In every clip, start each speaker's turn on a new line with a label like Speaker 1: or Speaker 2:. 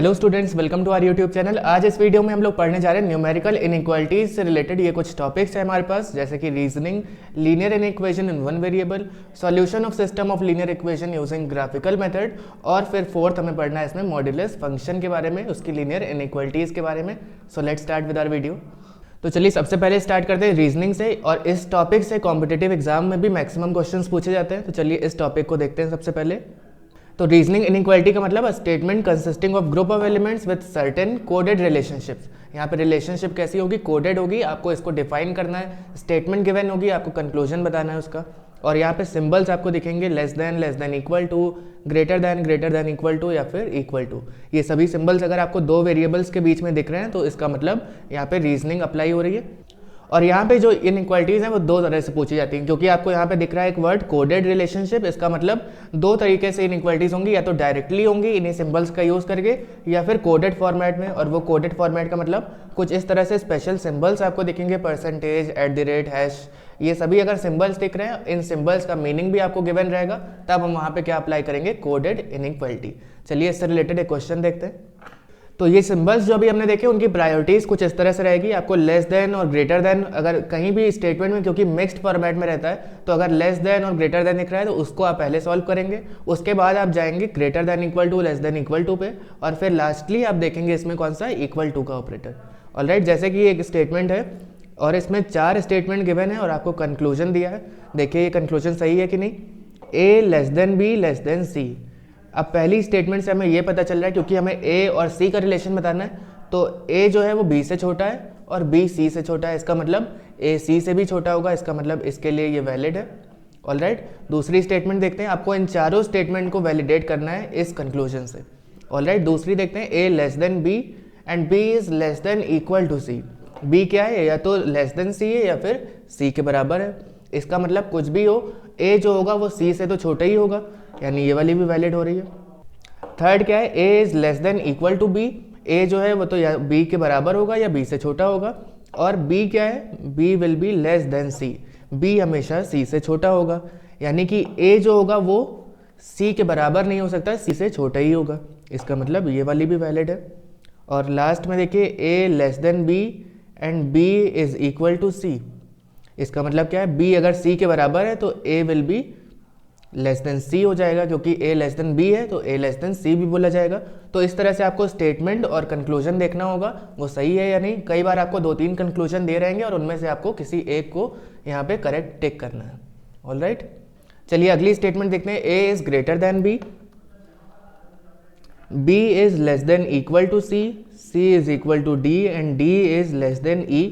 Speaker 1: Hello students, welcome to our YouTube channel. आज इस video में हम लोग पढ़ने जा रहे हैं न्यूमेरिकल इनइक्वालिटीज से रिलेटेड ये कुछ टॉपिक्स है हमारे पास, जैसे कि reasoning, linear inequation in one variable, solution of system of linear equation using graphical method, और फिर फोर्थ हमें पढ़ना है इसमें मॉड्यूलस फंक्शन के बारे में, उसकी लीनियर इनइक्वालिटीज के बारे में। So let's start with our video. तो चलिए सबसे पहले स्टार्ट करते हैं रीजनिंग से, और इस टॉपिक से कॉम्पिटिटिव एग्जाम में भी मैक्सिमम क्वेश्चंस पूछे जाते हैं। तो चलिए इस टॉपिक को देखते हैं सबसे पहले। तो रीजनिंग इनइक्वालिटी का मतलब statement consisting of group of elements with certain coded relationships. यहाँ पे रिलेशनशिप कैसी होगी? कोडेड होगी, आपको इसको डिफाइन करना है। स्टेटमेंट गिवन होगी, आपको कंक्लूजन बताना है उसका। और यहाँ पे सिंबल्स आपको दिखेंगे less than equal to, greater than equal to, या फिर इक्वल टू। ये सभी सिंबल्स अगर आपको दो वेरिएबल्स के बीच में दिख रहे हैं तो इसका मतलब यहाँ पे रीजनिंग अप्लाई हो रही है। और यहाँ पे जो इनइक्वालिटीज़ हैं वो दो तरह से पूछी जाती हैं, क्योंकि आपको यहाँ पे दिख रहा है एक वर्ड कोडेड रिलेशनशिप। इसका मतलब दो तरीके से इनइक्वालिटीज़ होंगी, या तो डायरेक्टली होंगी इन्हीं सिंबल्स का यूज़ करके, या फिर कोडेड फॉर्मेट में। और वो कोडेड फॉर्मेट का मतलब कुछ इस तरह से स्पेशल सिंबल्स आपको दिखेंगे, परसेंटेज, @ हैश, ये सभी अगर सिंबल्स दिख रहे हैं, इन सिंबल्स का मीनिंग भी आपको गिवन रहेगा, तब हम वहाँ पे क्या अप्लाई करेंगे? Coded inequality. चलिए इससे रिलेटेड एक क्वेश्चन देखते हैं। तो ये सिंबल्स जो अभी हमने देखे उनकी प्रायोरिटीज़ कुछ इस तरह से रहेगी। आपको लेस देन और ग्रेटर देन अगर कहीं भी स्टेटमेंट में, क्योंकि मिक्स्ड फॉर्मेट में रहता है, तो अगर लेस देन और ग्रेटर देन दिख रहा है तो उसको आप पहले सॉल्व करेंगे। उसके बाद आप जाएंगे greater than equal to, less than equal to पे, और फिर लास्टली आप देखेंगे इसमें कौन सा इक्वल टू का ऑपरेटर। ऑलराइट, जैसे कि एक स्टेटमेंट है और इसमें 4 स्टेटमेंट गिवन है और आपको कंक्लूजन दिया है। देखिए ये कंक्लूजन सही है कि नहीं। A less than B less than C. अब पहली स्टेटमेंट से हमें ये पता चल रहा है, क्योंकि हमें ए और सी का रिलेशन बताना है, तो ए जो है वो बी से छोटा है और बी सी से छोटा है। इसका मतलब ए सी से भी छोटा होगा, इसका मतलब इसके लिए ये वैलिड है। ऑलराइट, दूसरी स्टेटमेंट देखते हैं। आपको इन चारों स्टेटमेंट को वैलिडेट करना है इस कंक्लूजन से। ऑलराइट, दूसरी देखते हैं। A less than B and B is less than equal to C. B क्या है? या तो लेस देन सी है या फिर सी के बराबर है। इसका मतलब कुछ भी हो, ए जो होगा वो सी से तो छोटा ही होगा, यानी ये वाली भी वैलिड हो रही है। थर्ड क्या है? A is less than equal to B. A जो है वो तो या बी के बराबर होगा या बी से छोटा होगा। और बी क्या है? B will be less than C. B हमेशा सी से छोटा होगा, यानी कि ए जो होगा वो सी के बराबर नहीं हो सकता, सी से छोटा ही होगा। इसका मतलब ये वाली भी वैलिड है। और लास्ट में देखिए, A less than B and B is equal to C. इसका मतलब क्या है? बी अगर सी के बराबर है तो ए विल बी लेस देन सी हो जाएगा, क्योंकि ए लेस देन बी है तो ए लेस देन सी भी बोला जाएगा। तो इस तरह से आपको स्टेटमेंट और कंक्लूजन देखना होगा वो सही है या नहीं। कई बार आपको 2-3 कंक्लूजन दे रहेंगे और उनमें से आपको किसी एक को यहाँ पे करेक्ट टिक करना है। ऑलराइट, चलिए अगली स्टेटमेंट देखते हैं। A is greater than B, B is less than equal to C, C is equal to D and D is less than E.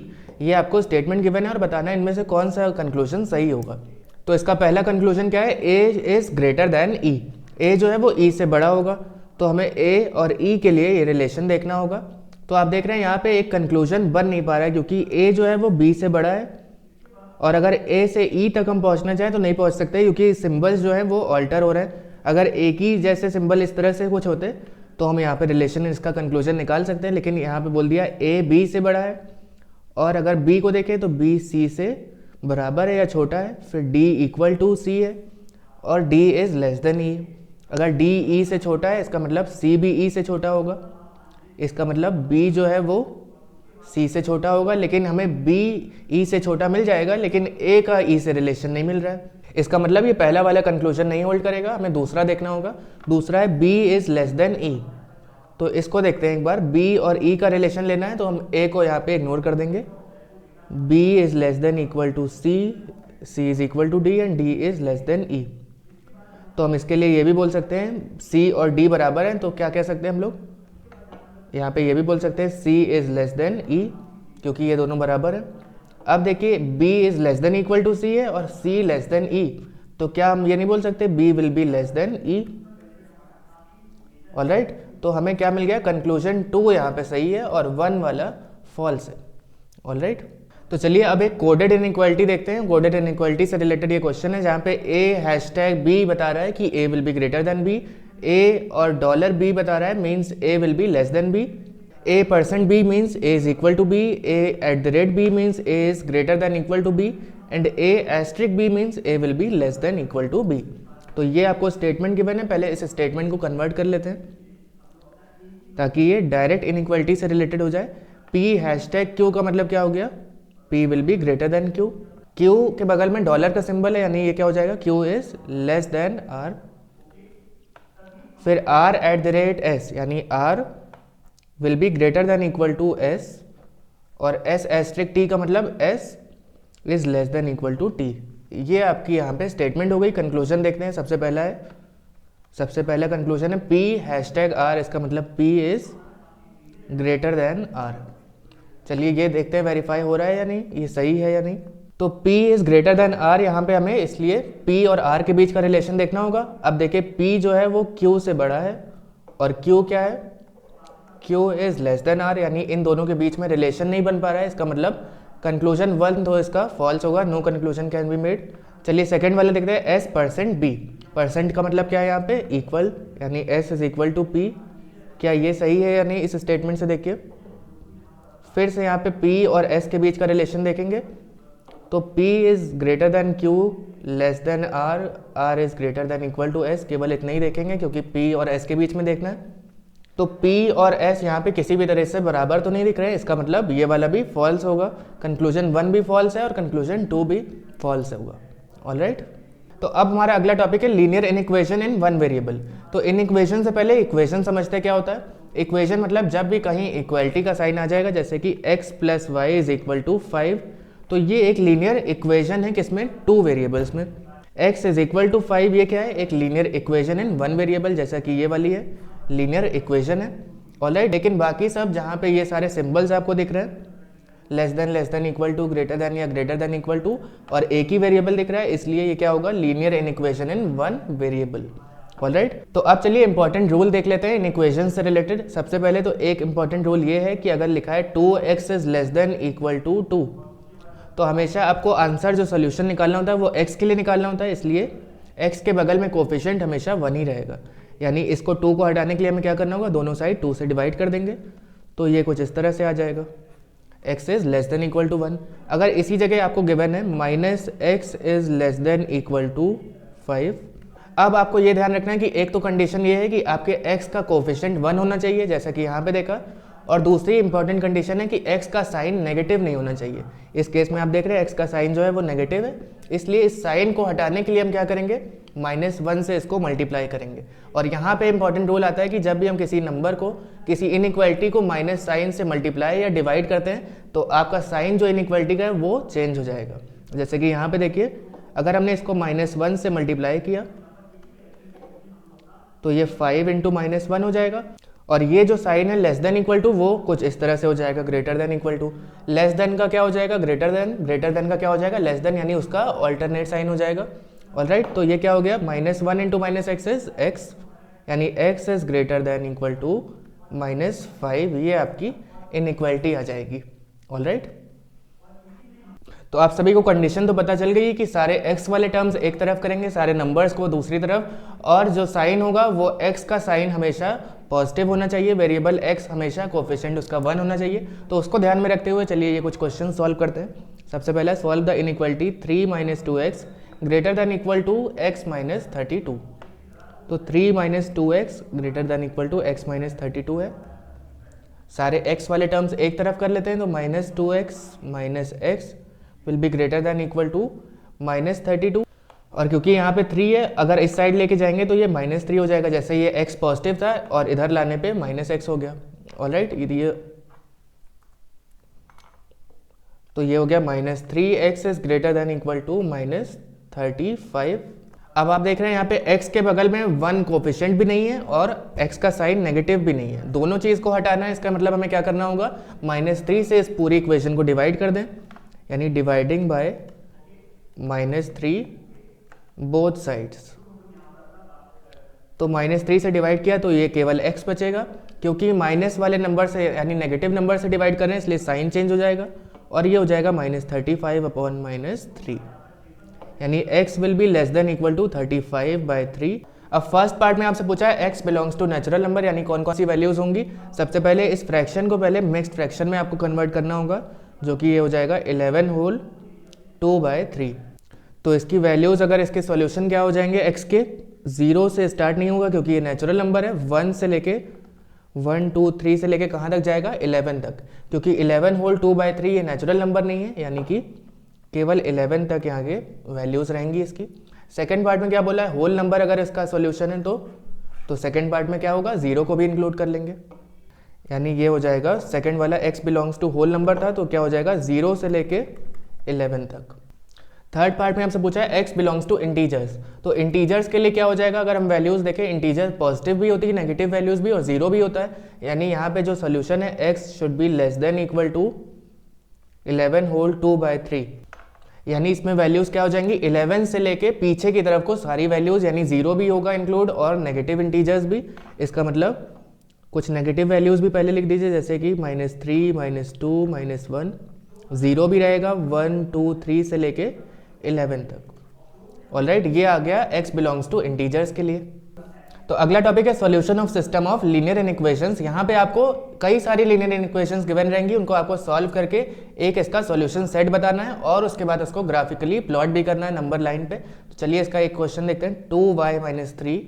Speaker 1: ये आपको स्टेटमेंट गिवन है और बताना है इनमें से कौन सा कंक्लूजन सही होगा। तो इसका पहला कंक्लूजन क्या है? ए इज ग्रेटर देन ई। ए जो है वो ई से बड़ा होगा, तो हमें ए और ई के लिए ये रिलेशन देखना होगा। तो आप देख रहे हैं यहाँ पे एक कंक्लूजन बन नहीं पा रहा है, क्योंकि ए जो है वो बी से बड़ा है, और अगर ए से ई तक हम पहुँचना चाहें तो नहीं पहुँच सकते, क्योंकि सिम्बल्स जो हैं वो ऑल्टर हो रहे हैं। अगर एक ही जैसे सिंबल इस तरह से कुछ होते तो हम यहाँ पे रिलेशन, इसका कंक्लूजन निकाल सकते हैं, लेकिन यहाँ पे बोल दिया ए बी से बड़ा है, और अगर बी को देखें तो बी सी से बराबर है या छोटा है, फिर d इक्वल टू सी है, और d इज लेस देन ई। अगर d e से छोटा है इसका मतलब c भी e से छोटा होगा। इसका मतलब b जो है वो c से छोटा होगा, लेकिन हमें b e से छोटा मिल जाएगा, लेकिन a का e से रिलेशन नहीं मिल रहा है। इसका मतलब ये पहला वाला कंक्लूजन नहीं होल्ड करेगा, हमें दूसरा देखना होगा। दूसरा है b is less then e। तो इसको देखते हैं एक बार। b और e का रिलेशन लेना है तो हम a को यहाँ पे इग्नोर कर देंगे। b is less than equal to c, c is equal to d and d is less than e। तो हम इसके लिए ये भी बोल सकते हैं c और d बराबर हैं, तो क्या कह सकते हैं हम लोग? यहाँ पे ये भी बोल सकते हैं c is less than e, क्योंकि ये दोनों बराबर हैं। अब देखिए b is less than equal to c है और c less than e, तो क्या हम ये नहीं बोल सकते b will be less than e? Alright, तो हमें क्या मिल गया? कंक्लूजन 2 यहाँ पे सही है और 1 वाला फॉल्स है। ऑलराइट, तो चलिए अब एक कोडेड इनइक्वालिटी देखते हैं। कोडेड इनइक्वालिटी से रिलेटेड ये क्वेश्चन है, जहाँ पे a #b बता रहा है कि a will be greater than b, a और $b बता रहा है means a will be less than b, a% b means a is equal to b, a@b means a is greater than equal to b and a*b means a will be less than equal to b। तो ये आपको statement given है, पहले इस statement को convert कर लेते हैं। ताकि ये डायरेक्ट इनइक्वालिटी से रिलेटेड हो जाए। पी हैशटैग क्यू का मतलब क्या हो गया, P will be greater then Q. Q के बगल में डॉलर का सिंबल है, यानी ये क्या हो जाएगा, Q is less than R. फिर R at the rate S, यानी R will be greater than equal to S, और एस एस्ट्रिक टी का मतलब S is less than equal to T. ये आपकी यहाँ पे स्टेटमेंट हो गई। कंक्लूजन देखते हैं। सबसे पहला कंक्लूजन है पी हैशटैग आर, इसका मतलब P is greater than R. चलिए ये देखते हैं वेरीफाई हो रहा है या नहीं, ये सही है या नहीं। तो P is greater then R, यहाँ पे हमें इसलिए P और R के बीच का रिलेशन देखना होगा। अब देखिए P जो है वो Q से बड़ा है और Q क्या है, Q is less than R, यानी इन दोनों के बीच में रिलेशन नहीं बन पा रहा है। इसका मतलब कंक्लूजन 1 तो इसका फॉल्स होगा, no conclusion can be made. चलिए सेकंड वाले देखते हैं, S%B। परसेंट का मतलब क्या है यहाँ पे, इक्वल, यानी S is equal to P। क्या ये सही है या नहीं, इस स्टेटमेंट से देखिए। फिर से यहाँ पे P और S के बीच का रिलेशन देखेंगे तो P is greater than Q less than R, R is greater than equal to S। केवल इतना ही देखेंगे क्योंकि P और S के बीच में देखना है। तो P और S यहाँ पे किसी भी तरह से बराबर तो नहीं दिख रहे, इसका मतलब ये वाला भी फॉल्स होगा। कंक्लूजन 1 भी फॉल्स है और कंक्लूजन 2 भी फॉल्स होगा। ऑलराइट, तो अब हमारा अगला टॉपिक है linear inequation in one variable. तो इनइक्वेशन से पहले इक्वेशन समझते हैं क्या होता है। इक्वेशन मतलब जब भी कहीं इक्वलिटी का साइन आ जाएगा, जैसे कि x plus Y is equal to 5, तो ये एक लीनियर इक्वेशन है। किसमें, 2 वेरिएबल्स में। x इज इक्वल टू 5 ये क्या है, एक linear equation in one variable, जैसा कि ये वाली है लीनियर इक्वेशन है। ऑलराइट, लेकिन बाकी सब जहाँ पे ये सारे सिंबल्स आपको दिख रहे हैं, less than equal to, greater than या ग्रेटर देन इक्वल टू, और एक ही वेरिएबल दिख रहा है, इसलिए ये क्या होगा, linear inequation in one variable. Alright, तो अब चलिए इंपॉर्टेंट रूल देख लेते हैं इन इक्वेशन से रिलेटेड। सबसे पहले तो एक इंपॉर्टेंट रूल ये है कि अगर लिखा है 2x is less than equal to 2, तो हमेशा आपको आंसर जो सोल्यूशन निकालना होता है वो x के लिए निकालना होता है, इसलिए x के बगल में कोफिशिएंट हमेशा 1 ही रहेगा। यानी इसको 2 को हटाने के लिए हमें क्या करना होगा, दोनों साइड 2 से डिवाइड कर देंगे, तो ये कुछ इस तरह से आ जाएगा, x is less than equal to 1। अगर इसी जगह आपको गिवन है minus X is less than equal to 5, अब आपको ये ध्यान रखना है कि एक तो कंडीशन ये है कि आपके x का कोफिशिएंट 1 होना चाहिए, जैसा कि यहाँ पे देखा, और दूसरी इंपॉर्टेंट कंडीशन है कि x का साइन नेगेटिव नहीं होना चाहिए। इस केस में आप देख रहे हैं x का साइन जो है वो नेगेटिव है, इसलिए इस साइन को हटाने के लिए हम क्या करेंगे, -1 से इसको मल्टीप्लाई करेंगे। और यहाँ पे इंपॉर्टेंट रूल आता है कि जब भी हम किसी नंबर को, किसी इनइक्वालिटी को माइनस साइन से मल्टीप्लाई या डिवाइड करते हैं, तो आपका साइन जो इनइक्वालिटी का है वो चेंज हो जाएगा। जैसे कि यहाँ पे देखिए, अगर हमने इसको -1 से मल्टीप्लाई किया तो ये 5 इंटू -1 हो जाएगा, और ये जो साइन है लेस देन इक्वल टू वो कुछ इस तरह से हो जाएगा, greater than equal to. Less than का क्या हो जाएगा, ग्रेटर देन, ग्रेटर देन का क्या हो जाएगा, लेस देन, यानी उसका ऑल्टरनेट साइन हो जाएगा। ऑलराइट, तो ये क्या हो गया, -1 इंटू -x इज x, यानी x is greater than equal to -5, ये आपकी इनइक्वालिटी आ जाएगी। ऑलराइट, तो आप सभी को कंडीशन तो पता चल गई कि सारे x वाले टर्म्स एक तरफ करेंगे, सारे नंबर्स को दूसरी तरफ, और जो साइन होगा वो x का साइन हमेशा पॉजिटिव होना चाहिए, वेरिएबल x हमेशा कोफिशिएंट उसका 1 होना चाहिए। तो उसको ध्यान में रखते हुए चलिए ये कुछ क्वेश्चन सॉल्व करते हैं। सबसे पहला, solve the inequality 3 - 2x greater than equal to x - 32। तो 3 - 2x greater than equal to x - 32 है। सारे x वाले टर्म्स एक तरफ कर लेते हैं, तो -2x - x will be greater than equal to -32, और क्योंकि यहाँ पे 3 है, अगर इस साइड लेके जाएंगे तो ये -3 हो जाएगा, जैसे ये x पॉजिटिव था और इधर लाने पे -x हो गया। ऑलराइट, ये तो ये हो गया -3x is greater than equal to -35। अब आप देख रहे हैं यहाँ पे x के बगल में 1 कोफिशिएंट भी नहीं है और x का साइन नेगेटिव भी नहीं है, दोनों चीज़ को हटाना है। इसका मतलब हमें क्या करना होगा, -3 से इस पूरी इक्वेशन को डिवाइड कर दें, यानी डिवाइडिंग बाय -3 बोथ साइड्स। तो -3 से डिवाइड किया तो ये केवल x बचेगा, क्योंकि माइनस वाले नंबर से यानी नेगेटिव नंबर से डिवाइड कर रहे हैं, इसलिए साइन चेंज हो जाएगा, और ये हो जाएगा -35 अपॉन -3, यानी x will be less than equal to 35/3। अब फर्स्ट पार्ट में आपसे पूछा है x belongs to natural number, यानी कौन कौन सी वैल्यूज होंगी। सबसे पहले इस फ्रैक्शन को पहले मिक्स्ड फ्रैक्शन में आपको कन्वर्ट करना होगा, जो कि ये हो जाएगा 11 होल 2/3। तो इसकी वैल्यूज़, अगर इसके सॉल्यूशन क्या हो जाएंगे, x के 0 से स्टार्ट नहीं होगा क्योंकि ये नेचुरल नंबर है, 1 से लेके 1 2 3 से लेके कहाँ तक जाएगा 11 तक, क्योंकि 11 होल 2/3 ये नेचुरल नंबर नहीं है, यानी कि केवल 11 तक यहाँ के वैल्यूज़ रहेंगी इसकी। सेकेंड पार्ट में क्या बोला है, होल नंबर अगर इसका सॉल्यूशन है तो सेकेंड पार्ट में क्या होगा, 0 को भी इंक्लूड कर लेंगे, यानी ये हो जाएगा सेकेंड वाला x belongs to whole number था तो क्या हो जाएगा 0 से लेके 11 तक। थर्ड पार्ट में हमसे पूछा है x बिलोंग्स टू इंटीजर्स, तो इंटीजर्स के लिए क्या हो जाएगा, अगर हम वैल्यूज़ देखें इंटीजर पॉजिटिव भी होती है, नेगेटिव वैल्यूज़ भी और 0 भी होता है, यानी यहाँ पे जो सोल्यूशन है x should be less than equal to 11 whole 2/3, यानी इसमें वैल्यूज़ क्या हो जाएंगी 11 से लेके पीछे की तरफ को सारी वैल्यूज़, यानी 0 भी होगा इंक्लूड और नेगेटिव इंटीजर्स भी। इसका मतलब कुछ नेगेटिव वैल्यूज़ भी पहले लिख दीजिए, जैसे कि -3 -2 -1, 0 भी रहेगा 1 2 3 से लेके 11 तक। ऑलराइट, ये आ गया x बिलोंग्स टू इंटीजर्स के लिए। तो अगला टॉपिक है solution of system of linear inequations. यहाँ पे आपको कई सारी लीनियर इनइक्वेशंस गिवन रहेंगी, उनको आपको सॉल्व करके एक इसका सॉल्यूशन सेट बताना है और उसके बाद उसको ग्राफिकली प्लॉट भी करना है नंबर लाइन पे। तो चलिए इसका एक क्वेश्चन देखते हैं। 2y - 3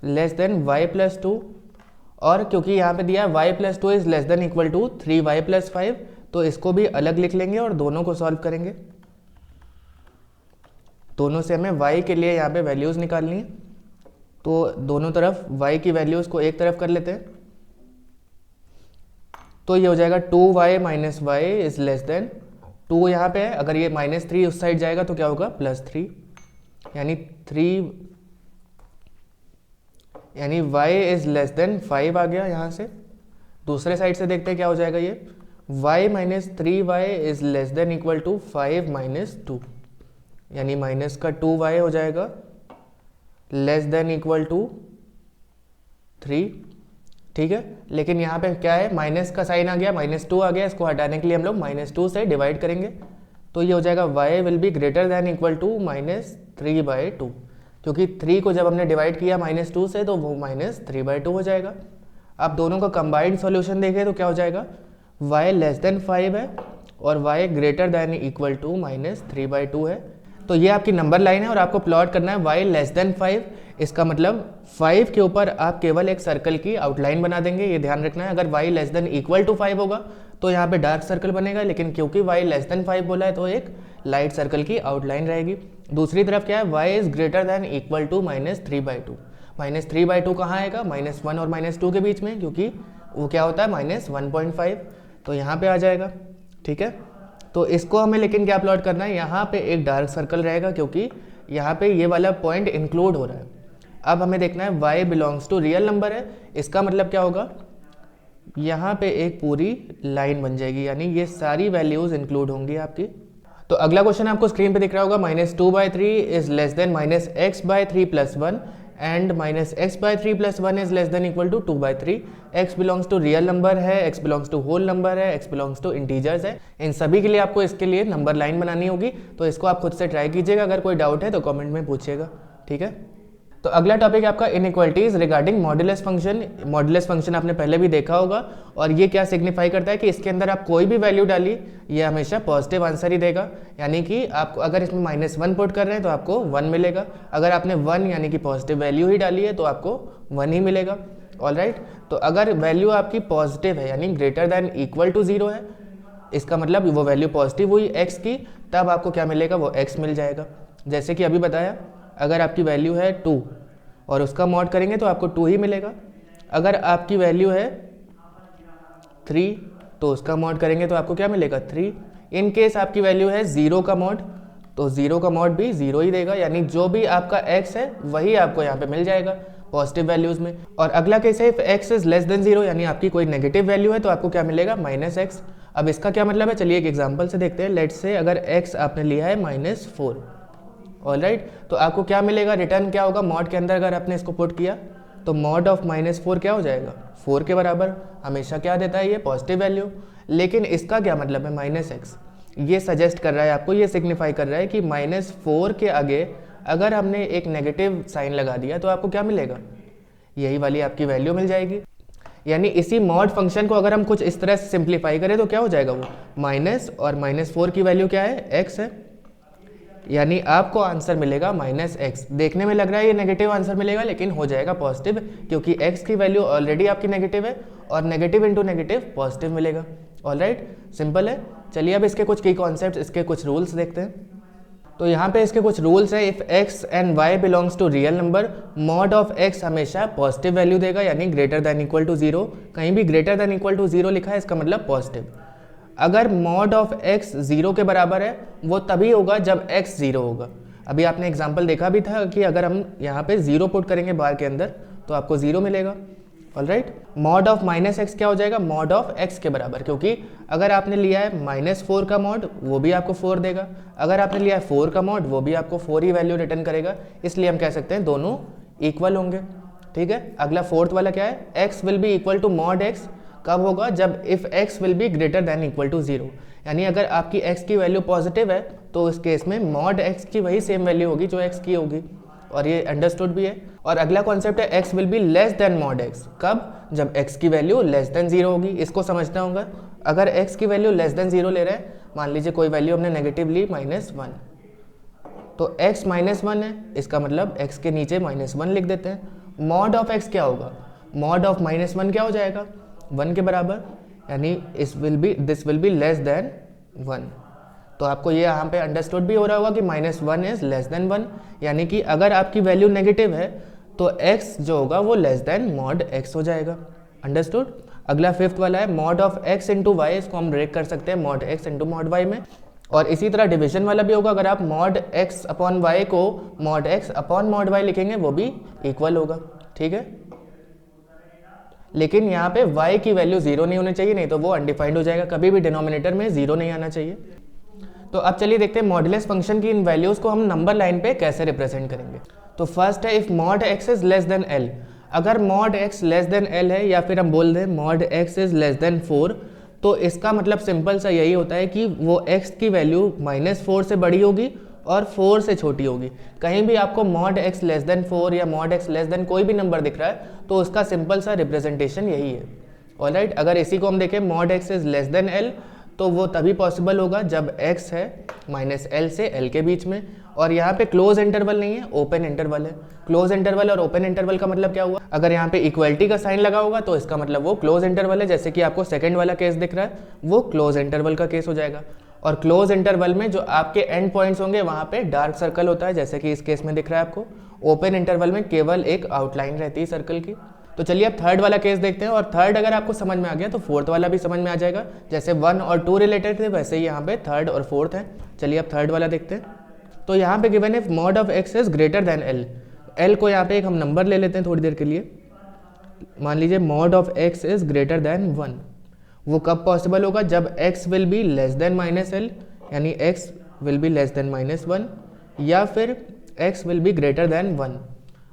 Speaker 1: लेस देन y + 2, और क्योंकि यहाँ पे दिया है y + 2 is less than equal to 3y + 5, तो इसको भी अलग लिख लेंगे और दोनों को सॉल्व करेंगे। दोनों से हमें y के लिए यहाँ पे वैल्यूज़ निकालनी है, तो दोनों तरफ y की वैल्यूज़ को एक तरफ कर लेते हैं। तो ये हो जाएगा 2y - y is less then 2 यहाँ पे है, अगर ये -3 उस साइड जाएगा तो क्या होगा +3, यानी y इज लेस देन 5 आ गया यहाँ से। दूसरे साइड से देखते हैं क्या हो जाएगा, ये y - 3y is less than equal to 5 - 2, यानी माइनस का 2y हो जाएगा लेस देन इक्वल टू 3, ठीक है। लेकिन यहाँ पे क्या है, माइनस का साइन आ गया, -2 आ गया, इसको हटाने के लिए हम लोग -2 से डिवाइड करेंगे, तो ये हो जाएगा y will be greater than equal to -3/2, क्योंकि 3 को जब हमने डिवाइड किया -2 से तो वो -3/2 हो जाएगा। अब दोनों का कंबाइंड सॉल्यूशन देखें तो क्या हो जाएगा, y लेस देन 5 है और y greater than equal to -3/2 है। तो ये आपकी नंबर लाइन है और आपको प्लॉट करना है y लेस देन 5। इसका मतलब 5 के ऊपर आप केवल एक सर्कल की आउटलाइन बना देंगे, ये ध्यान रखना है। अगर y less than equal to 5 होगा तो यहाँ पे डार्क सर्कल बनेगा, लेकिन क्योंकि y लेस देन 5 बोला है तो एक लाइट सर्कल की आउटलाइन रहेगी। दूसरी तरफ क्या है, y is greater than equal to -3/2। -3/2 कहाँ आएगा, -1 और -2 के बीच में, क्योंकि वो क्या होता है -1.5, तो यहाँ पे आ जाएगा, ठीक है। तो इसको हमें लेकिन क्या प्लॉट करना है, यहाँ पे एक डार्क सर्कल रहेगा क्योंकि यहाँ पे ये वाला पॉइंट इंक्लूड हो रहा है। अब हमें देखना है y belongs to real number है, इसका मतलब क्या होगा, यहाँ पे एक पूरी लाइन बन जाएगी, यानी ये सारी वैल्यूज इंक्लूड होंगी आपकी। तो अगला क्वेश्चन आपको स्क्रीन पे दिख रहा होगा, -2/3 is less than -x/3 + 1 and -x/3 + 1 is less than equal to 2/3। x belongs to real number है, x belongs to whole number है, x बिलोंग्स टू इंटीजर्स है। इन सभी के लिए आपको इसके लिए नंबर लाइन बनानी होगी, तो इसको आप खुद से ट्राई कीजिएगा। अगर कोई डाउट है तो कमेंट में पूछिएगा, ठीक है। तो अगला टॉपिक आपका inequalities regarding modulus function. Modulus function आपने पहले भी देखा होगा, और ये क्या सिग्निफाई करता है कि इसके अंदर आप कोई भी वैल्यू डालिए ये हमेशा पॉजिटिव आंसर ही देगा, यानी कि आपको अगर इसमें -1 पुट कर रहे हैं तो आपको 1 मिलेगा, अगर आपने 1 यानी कि पॉजिटिव वैल्यू ही डाली है तो आपको 1 ही मिलेगा। ऑलराइट, तो अगर वैल्यू आपकी पॉजिटिव है यानी ग्रेटर देन इक्वल टू 0 है, इसका मतलब वो वैल्यू पॉजिटिव हुई x की, तब आपको क्या मिलेगा, वो x मिल जाएगा। जैसे कि अभी बताया, अगर आपकी वैल्यू है 2 और उसका मॉड करेंगे तो आपको 2 ही मिलेगा। अगर आपकी वैल्यू है 3 तो उसका मॉड करेंगे तो आपको क्या मिलेगा, 3। इन केस आपकी वैल्यू है 0 का मॉड, तो 0 का मॉड भी 0 ही देगा, यानी जो भी आपका x है वही आपको यहाँ पे मिल जाएगा पॉजिटिव वैल्यूज़ में। और अगला केस है x इज लेस देन 0, यानी आपकी कोई नेगेटिव वैल्यू है तो आपको क्या मिलेगा, -x। अब इसका क्या मतलब है, चलिए एक एग्जांपल से देखते हैं। लेट्स से अगर x आपने लिया है -4, ऑलराइट, तो आपको क्या मिलेगा, रिटर्न क्या होगा, मॉड के अंदर अगर आपने इसको पुट किया तो मॉड ऑफ -4 क्या हो जाएगा, 4 के बराबर। हमेशा क्या देता है ये, पॉजिटिव वैल्यू। लेकिन इसका क्या मतलब है, -x, ये सजेस्ट कर रहा है आपको, ये सिग्निफाई कर रहा है कि -4 के आगे अगर हमने एक नेगेटिव साइन लगा दिया तो आपको क्या मिलेगा, यही वाली आपकी वैल्यू मिल जाएगी। यानी इसी मॉड फंक्शन को अगर हम कुछ इस तरह से सिंप्लीफाई करें तो क्या हो जाएगा, वो माइनस और -4 की वैल्यू क्या है, x है। यानी आपको आंसर मिलेगा -x। देखने में लग रहा है ये नेगेटिव आंसर मिलेगा, लेकिन हो जाएगा पॉजिटिव, क्योंकि x की वैल्यू ऑलरेडी आपकी नेगेटिव है और नेगेटिव इंटू नेगेटिव पॉजिटिव मिलेगा। ऑलराइट, सिंपल है। चलिए अब इसके कुछ की कॉन्सेप्ट, इसके कुछ रूल्स देखते हैं। तो यहाँ पे इसके कुछ रूल्स है। If x and y belongs to real number, mod of x हमेशा पॉजिटिव वैल्यू देगा, यानी ग्रेटर दैन इक्वल टू 0। कहीं भी ग्रेटर दैन इक्वल टू 0 लिखा है, इसका मतलब पॉजिटिव। अगर मॉड ऑफ x 0 के बराबर है, वो तभी होगा जब x 0 होगा। अभी आपने एग्जाम्पल देखा भी था कि अगर हम यहाँ पे 0 पुट करेंगे बार के अंदर तो आपको 0 मिलेगा। ऑलराइट, मॉड ऑफ -x क्या हो जाएगा? मॉड ऑफ x के बराबर, क्योंकि अगर आपने लिया है -4 का मॉड, वो भी आपको 4 देगा। अगर आपने लिया है 4 का मॉड, वो भी आपको 4 ही वैल्यू रिटर्न करेगा। इसलिए हम कह सकते हैं दोनों इक्वल होंगे। ठीक है, अगला फोर्थ वाला क्या है? x will be equal to mod x कब होगा? जब if x will be greater than equal to 0। यानी अगर आपकी x की वैल्यू पॉजिटिव है तो इस केस में मॉड x की वही सेम वैल्यू होगी जो x की होगी, और ये अंडरस्टूड भी है। और अगला कॉन्सेप्ट है x will be less then mod x। कब? जब x की वैल्यू लेस देन 0 होगी। इसको समझना होगा। अगर x की वैल्यू लेस देन 0 ले रहे हैं, मान लीजिए कोई वैल्यू हमने नेगेटिव ली -1, तो x -1 है, इसका मतलब x के नीचे -1 लिख देते हैं। मॉड ऑफ x क्या होगा? मॉड ऑफ -1 क्या हो जाएगा? 1 के बराबर, यानी this will be less then 1। तो आपको ये यहाँ पे अंडरस्टूड भी हो रहा होगा कि -1 इज लेस देन 1, यानी कि अगर आपकी वैल्यू नेगेटिव है तो x जो होगा वो लेस देन मॉड x हो जाएगा। अंडरस्टूड। अगला फिफ्थ वाला है mod of x into y. इसको हम ब्रेक कर सकते हैं mod x into mod y में। और इसी तरह डिवीजन वाला भी होगा। अगर आप मॉड x अपॉन y को mod x upon mod y लिखेंगे, वो भी इक्वल होगा। ठीक है, लेकिन यहाँ पे y की वैल्यू 0 नहीं होनी चाहिए, नहीं तो वो अनडिफाइंड हो जाएगा। कभी भी डिनोमिनेटर में 0 नहीं आना चाहिए। तो अब चलिए देखते हैं मॉडुलस फंक्शन की इन वैल्यूज़ को हम नंबर लाइन पे कैसे रिप्रेजेंट करेंगे। तो फर्स्ट है if mod x is less then l। अगर mod x less than l है, या फिर हम बोल दें mod x is less then 4, तो इसका मतलब सिंपल सा यही होता है कि वो x की वैल्यू -4 से बड़ी होगी और 4 से छोटी होगी। कहीं भी आपको मॉड x लेस देन 4 या मॉड x लेस देन कोई भी नंबर दिख रहा है, तो उसका सिंपल सा रिप्रेजेंटेशन यही है। ऑलराइट, अगर इसी को हम देखें mod x is less then l, तो वो तभी पॉसिबल होगा जब x है -l से l के बीच में। और यहाँ पे क्लोज इंटरवल नहीं है, ओपन इंटरवल है। क्लोज इंटरवल और ओपन इंटरवल का मतलब क्या हुआ? अगर यहाँ पे इक्वलिटी का साइन लगा होगा तो इसका मतलब वो क्लोज इंटरवल है। जैसे कि आपको सेकंड वाला केस दिख रहा है, वो क्लोज इंटरवल का केस हो जाएगा। और क्लोज इंटरवल में जो आपके एंड पॉइंट्स होंगे वहाँ पे डार्क सर्कल होता है, जैसे कि इस केस में दिख रहा है आपको। ओपन इंटरवल में केवल एक आउटलाइन रहती है सर्कल की। तो चलिए अब थर्ड वाला केस देखते हैं। और थर्ड अगर आपको समझ में आ गया तो फोर्थ वाला भी समझ में आ जाएगा। जैसे 1 और 2 रिलेटेड थे, वैसे ही यहाँ पे थर्ड और फोर्थ है। चलिए अब थर्ड वाला देखते हैं। तो यहाँ पे गिवन है mod of x is greater then l। l को यहाँ पे एक हम नंबर ले लेते हैं थोड़ी देर के लिए। मान लीजिए mod of x is greater then 1। वो कब पॉसिबल होगा? जब x will be less then -l, यानी x will be less then -1, या फिर x will be greater then 1।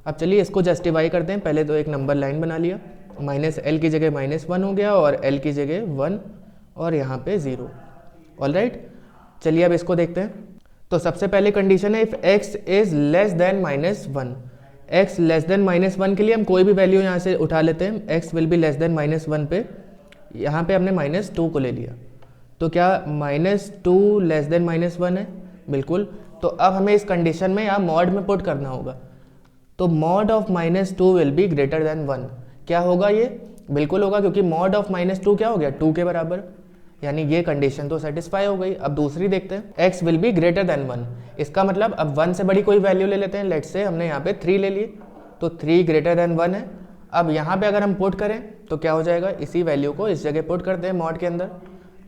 Speaker 1: अब चलिए इसको जस्टिफाई करते हैं। पहले तो एक नंबर लाइन बना लिया, -l की जगह -1 हो गया और l की जगह 1 और यहाँ पे 0। ऑलराइट, चलिए अब इसको देखते हैं। तो सबसे पहले कंडीशन है if x is less then -1। x less than -1 के लिए हम कोई भी वैल्यू यहाँ से उठा लेते हैं। x will be less then -1 पे यहाँ पे हमने -2 को ले लिया, तो क्या -2 लेस देन -1 है? बिल्कुल। तो अब हमें इस कंडीशन में यहाँ मॉड में पुट करना होगा। तो mod of -2 will be greater then 1। क्या होगा ये? बिल्कुल होगा, क्योंकि मॉड ऑफ -2 क्या हो गया? 2 के बराबर, यानी ये कंडीशन तो सेटिस्फाई हो गई। अब दूसरी देखते हैं, x will be greater then 1। इसका मतलब अब 1 से बड़ी कोई वैल्यू ले लेते हैं। लेट्स से हमने यहाँ पे 3 ले लिए, तो 3 ग्रेटर देन 1 है। अब यहाँ पे अगर हम पुट करें तो क्या हो जाएगा? इसी वैल्यू को इस जगह पुट करते हैं मॉड के अंदर।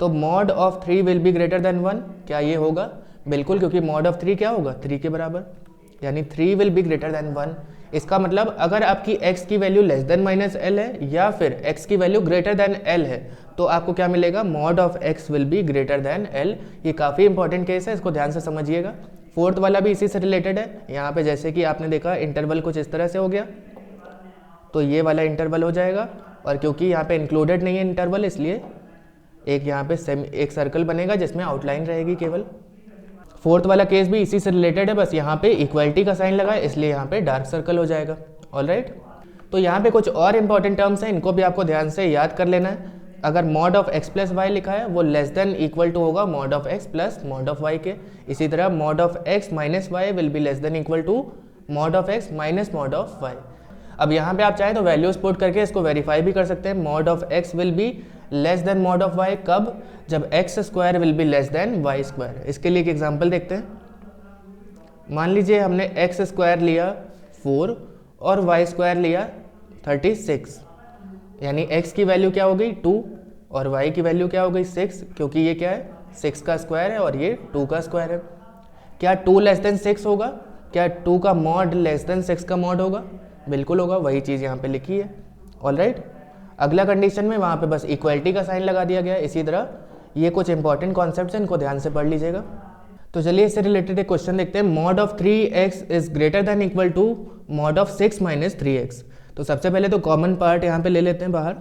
Speaker 1: तो mod of 3 will be greater then 1। क्या ये होगा? बिल्कुल, क्योंकि मॉड ऑफ 3 क्या होगा? 3 के बराबर, यानी 3 विल बी ग्रेटर देन 1। इसका मतलब अगर आपकी x की वैल्यू लेस देन -l है या फिर x की वैल्यू ग्रेटर देन l है, तो आपको क्या मिलेगा? Mod of x will be greater then l। ये काफ़ी इंपॉर्टेंट केस है, इसको ध्यान से समझिएगा। फोर्थ वाला भी इसी से रिलेटेड है। यहाँ पे जैसे कि आपने देखा इंटरवल कुछ इस तरह से हो गया, तो ये वाला इंटरवल हो जाएगा। और क्योंकि यहाँ पे इंक्लूडेड नहीं है इंटरवल, इसलिए एक यहाँ पे एक सर्कल बनेगा जिसमें आउटलाइन रहेगी केवल। फोर्थ वाला केस भी इसी से रिलेटेड है, बस यहाँ पे इक्वलिटी का साइन लगा है, इसलिए यहाँ पे डार्क सर्कल हो जाएगा। ऑलराइट, तो यहाँ पे कुछ और इंपॉर्टेंट टर्म्स हैं, इनको भी आपको ध्यान से याद कर लेना है। अगर mod of x plus y लिखा है वो लेस देन इक्वल टू होगा mod of x plus mod of y के। इसी तरह mod of x minus y will be less than equal to mod of x minus mod of y। अब यहाँ पे आप चाहें तो वैल्यूज पुट करके इसको वेरीफाई भी कर सकते हैं। Mod of x will be less then mod of y कब? जब x square will be less then y square. इसके लिए एक एग्जांपल देखते हैं। मान लीजिए हमने x स्क्वायर लिया 4 और y स्क्वायर लिया 36, यानी x की वैल्यू क्या हो गई 2 और y की वैल्यू क्या हो गई 6, क्योंकि ये क्या है 6 का स्क्वायर है और ये 2 का स्क्वायर है। क्या 2 लेस देन 6 होगा? क्या 2 का मॉड लेस देन 6 का मॉड होगा? बिल्कुल होगा, वही चीज़ यहाँ पे लिखी है। ऑलराइट, अगला कंडीशन में वहाँ पे बस इक्वलिटी का साइन लगा दिया गया है। इसी तरह ये कुछ इंपॉर्टेंट कॉन्सेप्ट्स हैं, इनको ध्यान से पढ़ लीजिएगा। तो चलिए इससे रिलेटेड एक क्वेश्चन देखते हैं। Mod of 3x is greater than equal to mod of 6 minus 3x। तो सबसे पहले तो कॉमन पार्ट यहाँ पे ले लेते हैं बाहर।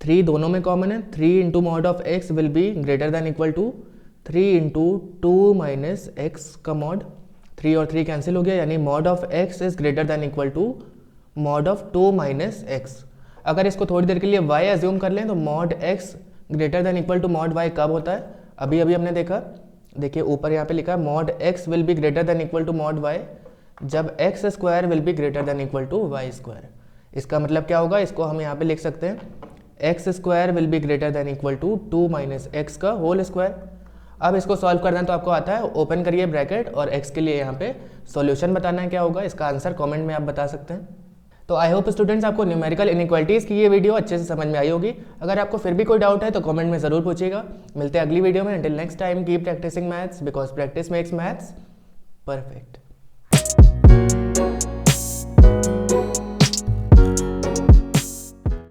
Speaker 1: 3 दोनों में कॉमन है। 3 into mod of x will be greater than equal to 3 into 2 minus x का मॉड। 3 और 3 कैंसिल हो गया, यानी mod of x is greater than equal to mod of 2 minus x. अगर इसको थोड़ी देर के लिए y एज्यूम कर लें तो mod x greater than equal to mod y कब होता है? अभी अभी हमने देखा, देखिए ऊपर यहाँ पे लिखा है mod x will be greater than equal to mod y जब x square will be greater than equal to y square. इसका मतलब क्या होगा? इसको हम यहाँ पे लिख सकते हैं x square will be greater than equal to 2 minus x का होल स्क्वायर। अब इसको सॉल्व करना तो आपको आता है, ओपन करिए ब्रैकेट और x के लिए यहाँ पे सॉल्यूशन बताना है क्या होगा। इसका आंसर कमेंट में आप बता सकते हैं। तो आई होप स्टूडेंट्स आपको न्यूमेरिकल इनइक्वालिटीज़ की ये वीडियो अच्छे से समझ में आई होगी। अगर आपको फिर भी कोई डाउट है तो कमेंट में ज़रूर पूछिएगा। मिलते हैं अगली वीडियो में। Until next time keep practising maths because practice makes maths perfect.